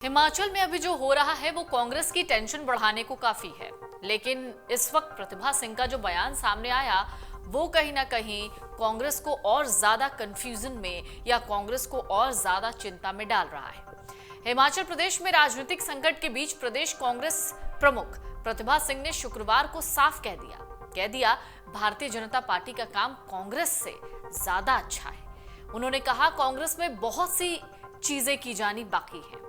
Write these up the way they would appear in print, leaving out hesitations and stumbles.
हिमाचल में अभी जो हो रहा है वो कांग्रेस की टेंशन बढ़ाने को काफी है, लेकिन इस वक्त प्रतिभा सिंह का जो बयान सामने आया वो कहीं ना कहीं कांग्रेस को और ज्यादा कंफ्यूजन में या कांग्रेस को और ज्यादा चिंता में डाल रहा है। हिमाचल प्रदेश में राजनीतिक संकट के बीच प्रदेश कांग्रेस प्रमुख प्रतिभा सिंह ने शुक्रवार को साफ कह दिया भारतीय जनता पार्टी का काम कांग्रेस से ज्यादा अच्छा है। उन्होंने कहा कांग्रेस में बहुत सी चीजें की जानी बाकी है।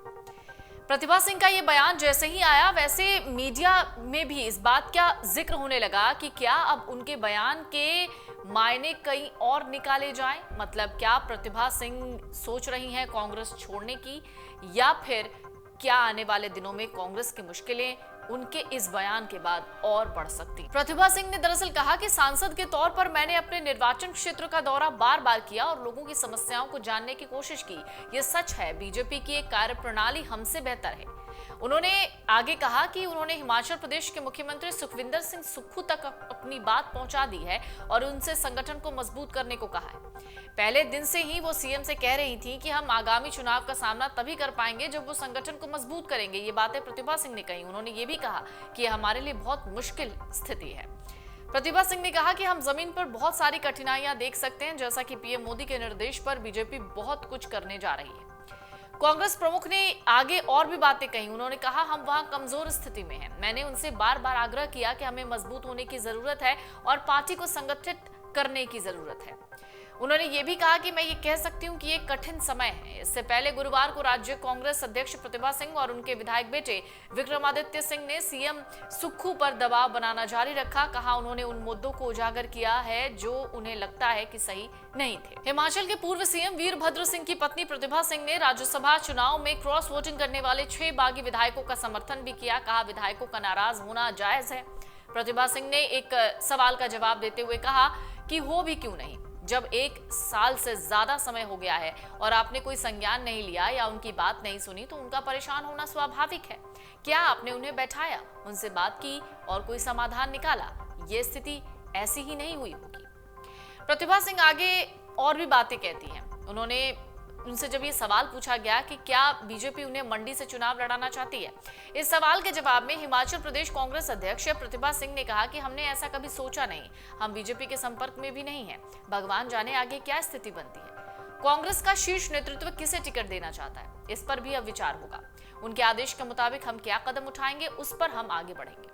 प्रतिभा सिंह का ये बयान जैसे ही आया वैसे मीडिया में भी इस बात का जिक्र होने लगा कि क्या अब उनके बयान के मायने कहीं और निकाले जाएं, मतलब क्या प्रतिभा सिंह सोच रही हैं कांग्रेस छोड़ने की, या फिर क्या आने वाले दिनों में कांग्रेस की मुश्किलें उनके इस बयान के बाद और बढ़ सकती। प्रतिभा सिंह ने दरअसल कहा कि सांसद के तौर पर मैंने अपने निर्वाचन क्षेत्र का दौरा बार बार किया और लोगों की समस्याओं को जानने की कोशिश की। यह सच है, बीजेपी की एक कार्यप्रणाली हमसे बेहतर है। उन्होंने आगे कहा कि उन्होंने हिमाचल प्रदेश के मुख्यमंत्री सुखविंदर सिंह सुक्खू तक अपनी बात पहुंचा दी है और उनसे संगठन को मजबूत करने को कहा है। पहले दिन से ही वो सीएम से कह रही थी कि हम आगामी चुनाव का सामना तभी कर पाएंगे जब वो संगठन को मजबूत करेंगे। ये बातें प्रतिभा सिंह ने कही। उन्होंने ये भी कहा कि हमारे लिए बहुत मुश्किल स्थिति है। प्रतिभा सिंह ने कहा कि हम जमीन पर बहुत सारी कठिनाइयां देख सकते हैं, जैसा कि पीएम मोदी के निर्देश पर बीजेपी बहुत कुछ करने जा रही है। कांग्रेस प्रमुख ने आगे और भी बातें कही। उन्होंने कहा हम वहां कमजोर स्थिति में हैं। मैंने उनसे बार बार आग्रह किया कि हमें मजबूत होने की जरूरत है और पार्टी को संगठित करने की जरूरत है। उन्होंने ये भी कहा कि मैं ये कह सकती हूँ कि ये कठिन समय है। इससे पहले गुरुवार को राज्य कांग्रेस अध्यक्ष प्रतिभा सिंह और उनके विधायक बेटे विक्रमादित्य सिंह ने सीएम सुक्खू पर दबाव बनाना जारी रखा। कहा उन्होंने उन मुद्दों को उजागर किया है जो उन्हें लगता है कि सही नहीं थे। हिमाचल के पूर्व सीएम वीरभद्र सिंह की पत्नी प्रतिभा सिंह ने राज्यसभा चुनाव में क्रॉस वोटिंग करने वाले 6 बागी विधायकों का समर्थन भी किया। कहा विधायकों का नाराज होना जायज है। प्रतिभा सिंह ने एक सवाल का जवाब देते हुए कहा कि हो भी क्यों नहीं, जब 1 साल से ज्यादा समय हो गया है और आपने कोई संज्ञान नहीं लिया या उनकी बात नहीं सुनी तो उनका परेशान होना स्वाभाविक है। क्या आपने उन्हें बैठाया, उनसे बात की और कोई समाधान निकाला? ये स्थिति ऐसी ही नहीं हुई होगी। प्रतिभा सिंह आगे और भी बातें कहती हैं। उनसे जब ये सवाल पूछा गया कि क्या बीजेपी उन्हें मंडी से चुनाव लड़ाना चाहती है, इस सवाल के जवाब में हिमाचल प्रदेश कांग्रेस अध्यक्ष प्रतिभा सिंह ने कहा कि हमने ऐसा कभी सोचा नहीं, हम बीजेपी के संपर्क में भी नहीं हैं। भगवान जाने आगे क्या स्थिति बनती है। कांग्रेस का शीर्ष नेतृत्व किसे टिकट देना चाहता है, इस पर भी अब विचार होगा। उनके आदेश के मुताबिक हम क्या कदम उठाएंगे, उस पर हम आगे बढ़ेंगे।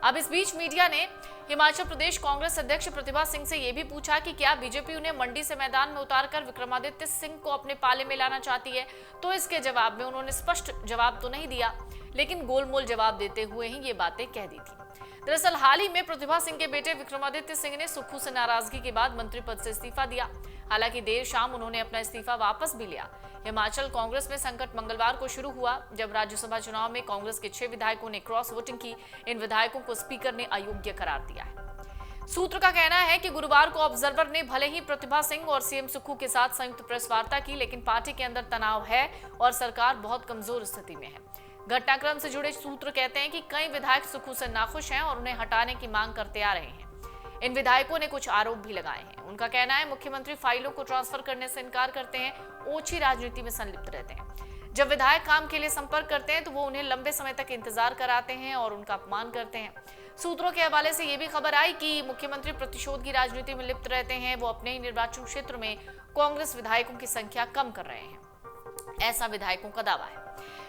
अब इस बीच मीडिया ने हिमाचल प्रदेश कांग्रेस अध्यक्ष प्रतिभा सिंह से यह भी पूछा कि क्या बीजेपी उन्हें मंडी से मैदान में उतारकर विक्रमादित्य सिंह को अपने पाले में लाना चाहती है। तो इसके जवाब में उन्होंने स्पष्ट जवाब तो नहीं दिया, लेकिन गोलमोल जवाब देते हुए ही ये बातें कह दी थी। दरअसल हाल ही में प्रतिभा सिंह के बेटे विक्रमादित्य सिंह ने सुक्खू से नाराजगी के बाद मंत्री पद से इस्तीफा दिया। हालांकि देर शाम उन्होंने अपना इस्तीफा वापस भी लिया। हिमाचल कांग्रेस में संकट मंगलवार को शुरू हुआ जब राज्यसभा चुनाव में कांग्रेस के 6 विधायकों ने क्रॉस वोटिंग की। इन विधायकों को स्पीकर ने अयोग्य करार दिया है। सूत्र का कहना है कि गुरुवार को ऑब्जर्वर ने भले ही प्रतिभा सिंह और सीएम सुक्खू के साथ संयुक्त प्रेस वार्ता की, लेकिन पार्टी के अंदर तनाव है और सरकार बहुत कमजोर स्थिति में है। घटनाक्रम से जुड़े सूत्र कहते हैं कि कई विधायक सुक्खू से नाखुश हैं और उन्हें हटाने की मांग करते आ रहे हैं। इन विधायकों ने कुछ आरोप भी लगाए हैं। उनका कहना है मुख्यमंत्री फाइलों को ट्रांसफर करने से इनकार करते हैं, ओछी राजनीति में संलिप्त रहते हैं। जब विधायक काम के लिए संपर्क करते हैं तो वो उन्हें लंबे समय तक इंतजार कराते हैं और उनका अपमान करते हैं। सूत्रों के हवाले से ये भी खबर आई कि मुख्यमंत्री प्रतिशोध की राजनीति में लिप्त रहते हैं। वो अपने ही निर्वाचन क्षेत्र में कांग्रेस विधायकों की संख्या कम कर रहे हैं, ऐसा विधायकों का दावा है।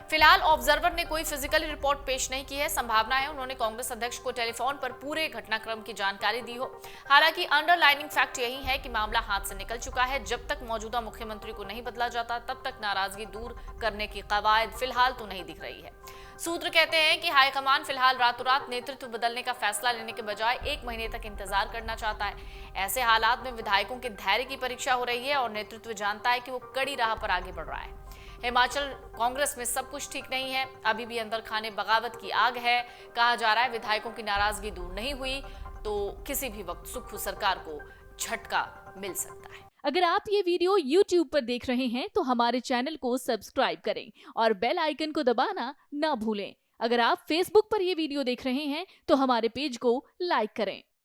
फिलहाल ऑब्जर्वर ने कोई फिजिकल रिपोर्ट पेश नहीं की है। संभावना है उन्होंने कांग्रेस अध्यक्ष को टेलीफोन पर पूरे घटनाक्रम की जानकारी दी हो। हालांकि अंडरलाइनिंग फैक्ट यही है कि मामला हाथ से निकल चुका है। जब तक मौजूदा मुख्यमंत्री को नहीं बदला जाता तब तक नाराजगी दूर करने की कवायद फिलहाल तो नहीं दिख रही है। सूत्र कहते हैं कि हाईकमान फिलहाल रातों रात नेतृत्व बदलने का फैसला लेने के बजाय 1 महीने तक इंतजार करना चाहता है। ऐसे हालात में विधायकों के धैर्य की परीक्षा हो रही है और नेतृत्व जानता है कि वो कड़ी राह पर आगे बढ़ रहा है। हिमाचल कांग्रेस में सब कुछ ठीक नहीं है, अभी भी अंदर खाने बगावत की आग है। कहा जा रहा है विधायकों की नाराजगी दूर नहीं हुई तो किसी भी वक्त सुक्खू सरकार को झटका मिल सकता है। अगर आप ये वीडियो YouTube पर देख रहे हैं तो हमारे चैनल को सब्सक्राइब करें और बेल आइकन को दबाना ना भूलें। अगर आप Facebook पर ये वीडियो देख रहे हैं तो हमारे पेज को लाइक करें।